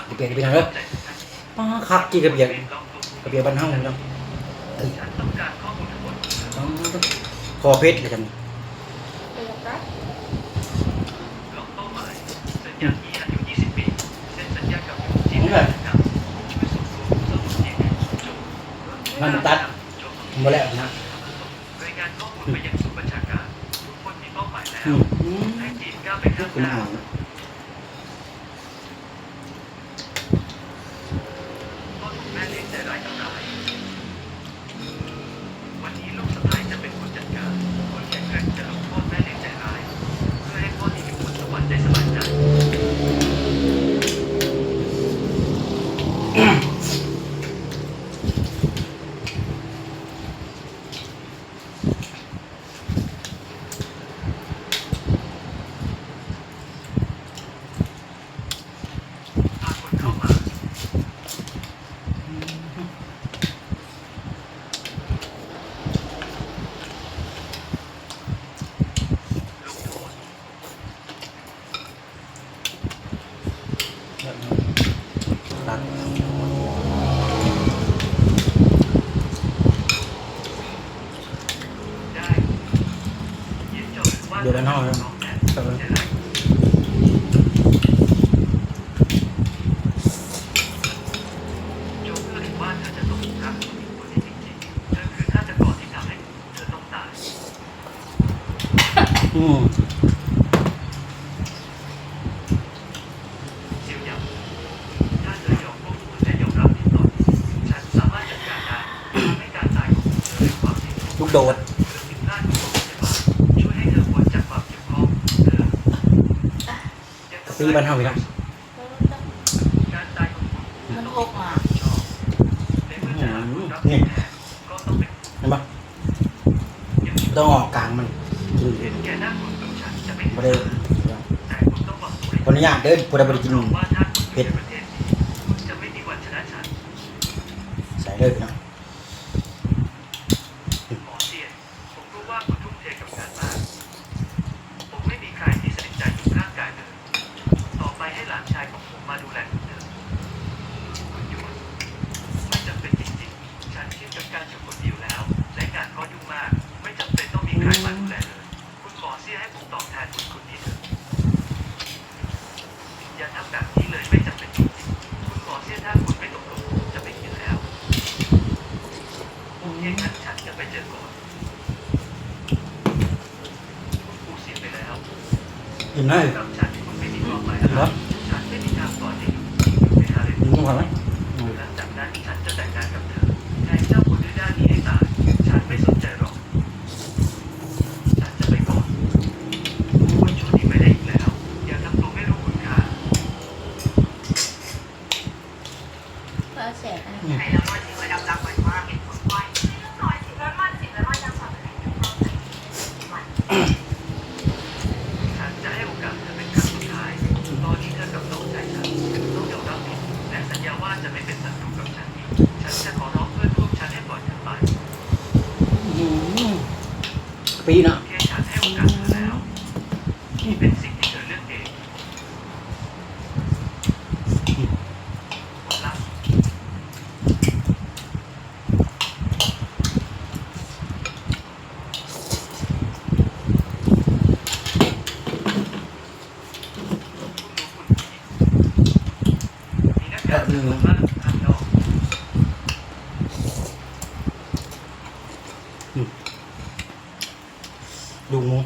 เปลี่ยนไปทางเด้อป้าคักจีกระเบียงบ้านเฮาเนาะคอเพชรเลยจังมันตัดมาแล้วนะคุณอ่านวันนี้ลูกสะใภ้จะเป็นคนจัดการคนแข็งแกร่งจะลงโทษแม่เลี้ยงใจร้ายเพื่อให้พ่อที่อยู่บนสวรรค์ได้สบายใจพาคนเข้ามาตัดได้ยินจบว่า เดี๋ยวด้านนอกนะ น้องแอนใจร้ายโจ๊กเลือกว่าเธอจะตกหลุมรักคนนี้จริงๆเธอคือฆาตกรที่ทำให้เธอต้องตาย อืม เสี่ยวหยางถ้าเธอยอมควบคุมและยอมรับผิดต่อฉันสามารถจัดการได้ทำให้การตายของเธอเป็นความจริง ลูกโดด หรือผิดพลาดของโรงพยาบาลช่วยให้เธอพ้นจากความเกี่ยวข้องเธอยังทำ ตีบ้านเฮาอีกแล้ว การตายของคุณ มันหกอ่ะ ชอบในเมื่อจะหาคนรับ นี่ แทนก็ต้องเป็น เห็นปะ อย่างที่ ต้องออกกลางมันกิน เห็นแก่หน้าคุณกับฉันจะไม่ บ่ได้ แต่คุณต้องบอกตัวเอง ขออนุญาตเด้อผู้ใดบ่ได้กิน ว่าถ้าคุณอยู่ในประเทศนี้คุณจะไม่มีวันชนะฉัน ใส่เลยพี่น้อง หมอเซียนผมรู้ว่าคุณทุ่มเทกับงานมาก ผมไม่มีใครที่สนิทใจอยู่ข้างกายเลย ต่อไปให้หลานชายของผมมาดูแลคุณเถอะคุณหยวนไม่จำเป็นจริงๆ ฉันชินกับการอยู่คนเดียวแล้ว และงานก็ยุ่งมาก ไม่จำเป็นต้องมีใครมาดูแลเลย คุณหมอเซียให้ผมตอบแทนบุญคุณนี้เถอะอย่าทำแบบนี้เลยไม่จำเป็นจริงๆ คุณหมอเซียถ้าคุณไม่ตกลงผมจะไปกินแล้วโอเคงั้นฉันจะไปเจอก่อนคุณปู่เสียไปแล้ว กินได้ สำหรับฉันคุณไม่มีความหมายอะไรฉันไม่มีทางปล่อยให้อยู่ในฮาเลม กินก่อนไหม หลังจากนั้นฉันจะแต่งงานกับเธอแทนเจ้าคนดื้อด้านนี้ให้ตาย ฉันไม่สนใจหรอก ฉันจะไปก่อนคุณช่วยดีไม่ได้อีกแล้ว อย่าทำตัวไม่รู้คุณค่า ก็เสร็จอ่ะ ไอ้ละมอนที่ว่าดำรับไว้ว่าเห็นผลไวเรื่องน้อยสิแล้วมันสิแล้วมันยังสอนอะไรกันบ้างวัน ฉันจะให้โอกาสเธอเป็นครั้งสุดท้าย ตอนนี้เธอกับน้องชายฉันต้องยอมรับผิดและสัญญาว่าจะไม่เป็นศัตรูกับฉันอีกฉันจะขอร้องเพื่อนร่วมฉันให้ปล่อยเธอไป ปีนะ แค่ฉันให้โอกาสเธอแล้วนี่เป็นสิ่งที่เธอเลือกเองผลลัพธ์ มีนักการเมืองมากข้างนอก ดูงู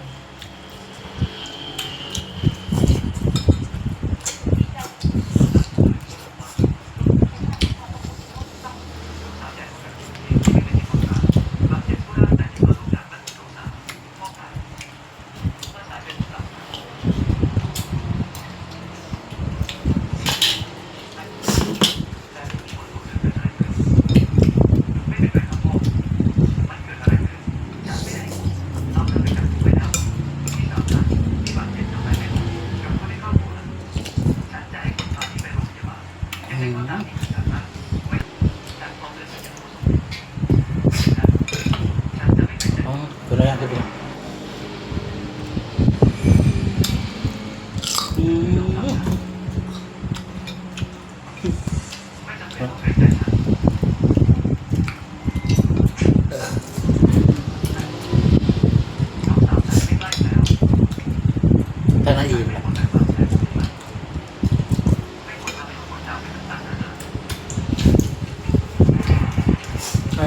อ๋อคือระยะที่เป็น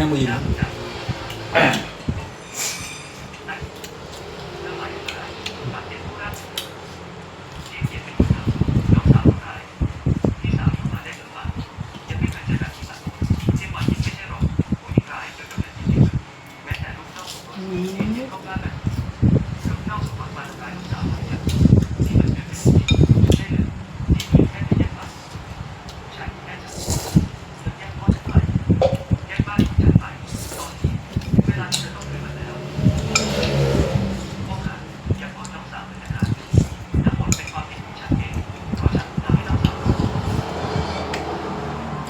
ให้มือ แล้วจากแล้วหมายถึงอะไรบาดเจ็บผู้รักเสียเกียรติเป็นคนทำน้องสาวของนายพี่สาวอยู่มาได้หรือเปล่ายังไม่เคยเจอแบบที่สากลเจียงหวานยิ่งไม่ใช่หรอกผู้หญิงร้ายโดยกำเนิดจริงๆแม้แต่ลูกเต้าของเราเองยังต้องกล้าแบบลูกเต้าสมหวังมาทำร้ายลูกสาวของฉันที่มันเป็นจริงใช่เลยที่มีแค่ในแยกบ้านใช่แม่ฉันแล้วแยกพ่อฉันไปแยกบ้านของฉันไปตอนนี้เวลาที่เธอต้องเดินมาแล้วพ่อค่ะอย่าปล่อยน้องสาวเลยนะคะทั้งหมดเป็นความผิดของฉันเองเพราะฉันทำให้น้องสาวต้อง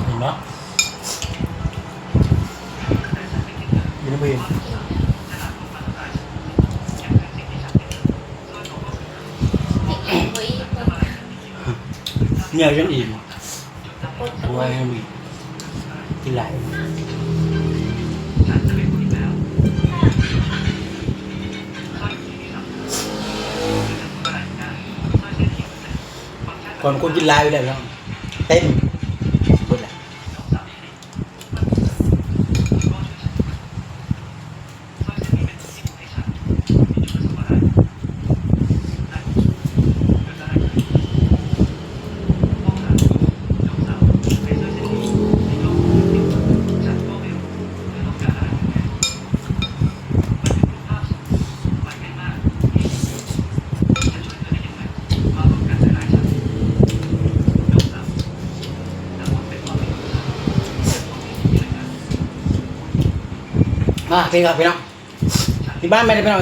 เห็นไหม แต่ฉันไม่คิดเลย อยู่ในมือ ว่าลูกสาวจะหาลูกมาทำร้ายฉันยังเป็นสิ่งที่ฉันเป็นส่วนของก็คือ เฮ้ยเฮ้ย ทำอะไรฉันไม่คิด เนี่ยยังอิ่ม ปวด ตัวให้มือกินไหล ฉันจะเป็นคนอีกแล้วสร้อยที่มีสำคัญคือจะพูดอะไรไม่ได้สร้อยเส้นที่มันเป็นฟังก์ชัน ก่อนคนกินลายไปแล้วน้องเต็มหมดแหละ น้องสาวที่ดีมันก็ช่วยฉันด้วยสร้อยเส้นนี้เป็นที่ผูกให้ฉันมีจุดประสงค์อะไรแต่เกิดอะไรขึ้นพ่อค่ะน้องสาวให้สร้อยเส้นนี้ที่โลกของจริงฉันก็ไม่รู้เธอต้องการอะไรกันแน่มันเป็นรูปภาพส่งหมายมากที่จะช่วยเธอได้ยังไงมาร่วมกันในรายฉันน้องสาวทั้งหมดเป็นความผิดของฉันฉันต้องมีที่เลยนะ มาพี่ครับพี่น้องที่บ้านไม่ได้พี่น้อง